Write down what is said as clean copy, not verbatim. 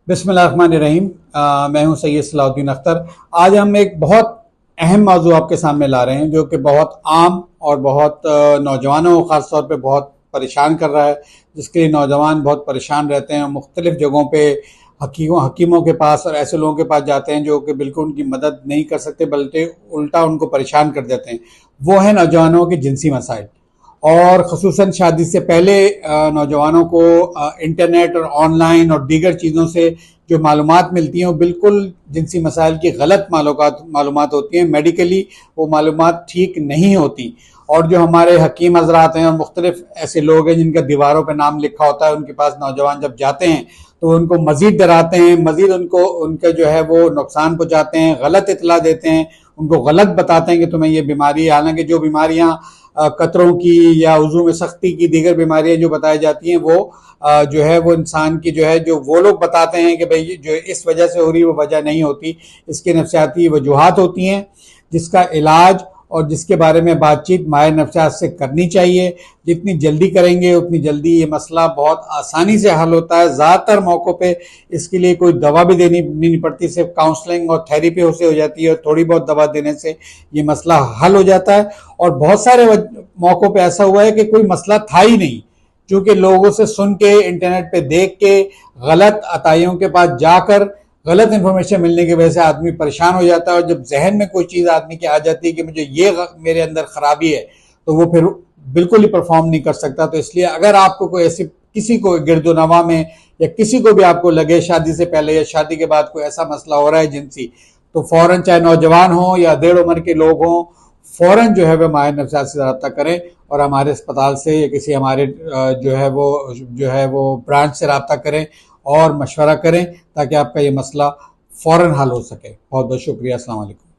बिस्मिल्लाहिर्रहमानिर्रहीम। मैं हूं सैयद सलाउद्दीन अख्तर। आज हम एक बहुत अहम मौजू आपके सामने ला रहे हैं जो कि बहुत आम और बहुत नौजवानों को ख़ास तौर पे बहुत परेशान कर रहा है, जिसके लिए नौजवान बहुत परेशान रहते हैं। मुख्तलिफ़ जगहों पे हकीमों के पास और ऐसे लोगों के पास जाते हैं जो कि बिल्कुल उनकी मदद नहीं कर सकते, बल्कि उल्टा उनको परेशान कर देते हैं। वो है नौजवानों के जिनसी मसाइल, और ख़ुसूसन शादी से पहले नौजवानों को इंटरनेट और ऑनलाइन और दीगर चीज़ों से जो मालूमात मिलती हैं वो बिल्कुल जिनसी मसाइल की गलत मालूमात होती हैं। मेडिकली वो मालूमात ठीक नहीं होती। और जो हमारे हकीम हजरात हैं और मुख्तलिफ ऐसे लोग हैं जिनका दीवारों पर नाम लिखा होता है, उनके पास नौजवान जब जाते हैं तो उनको मजीद डराते हैं, मजीद उनको उनका जो है वो नुकसान पहुँचाते हैं, गलत इतला देते हैं, उनको गलत बताते हैं कि तुम्हें ये बीमारी है। हालांकि जो बीमारियां कतरों की या वजू में सख्ती की दीगर बीमारियां जो बताई जाती हैं वो जो है वो इंसान की जो है जो वो लोग बताते हैं कि भाई जो इस वजह से हो रही वो वजह नहीं होती, इसके नफ्सियाती वजूहात होती हैं जिसका इलाज और जिसके बारे में बातचीत माहिर नफ्सियात से करनी चाहिए। जितनी जल्दी करेंगे उतनी जल्दी ये मसला बहुत आसानी से हल होता है। ज़्यादातर मौक़ों पे इसके लिए कोई दवा भी देनी नहीं पड़ती, सिर्फ काउंसलिंग और थेरेपी से हो जाती है और थोड़ी बहुत दवा देने से ये मसला हल हो जाता है। और बहुत सारे मौक़ों पे ऐसा हुआ है कि कोई मसला था ही नहीं, क्योंकि लोगों से सुन के, इंटरनेट पे देख के, गलत अताइयों के पास जाकर गलत इंफॉर्मेशन मिलने की वजह से आदमी परेशान हो जाता है। और जब जहन में कोई चीज़ आदमी की आ जाती है कि मुझे ये मेरे अंदर खराबी है, तो वो फिर बिल्कुल ही परफॉर्म नहीं कर सकता। तो इसलिए अगर आपको कोई ऐसी किसी को गिरदोनवा में या किसी को भी आपको लगे शादी से पहले या शादी के बाद कोई ऐसा मसला हो रहा है जिनसी, तो फ़ौरन, चाहे नौजवान हो या डेढ़ उम्र के लोग हों, फ़ौरन जो है वह माहिर नफ्सियात से रब्ता करें और हमारे अस्पताल से या किसी हमारे जो है वो ब्रांच से रब्ता करें और मशवरा करें ताकि आपका ये मसला फ़ौरन हल हो सके। बहुत बहुत शुक्रिया। अस्सलाम वालेकुम।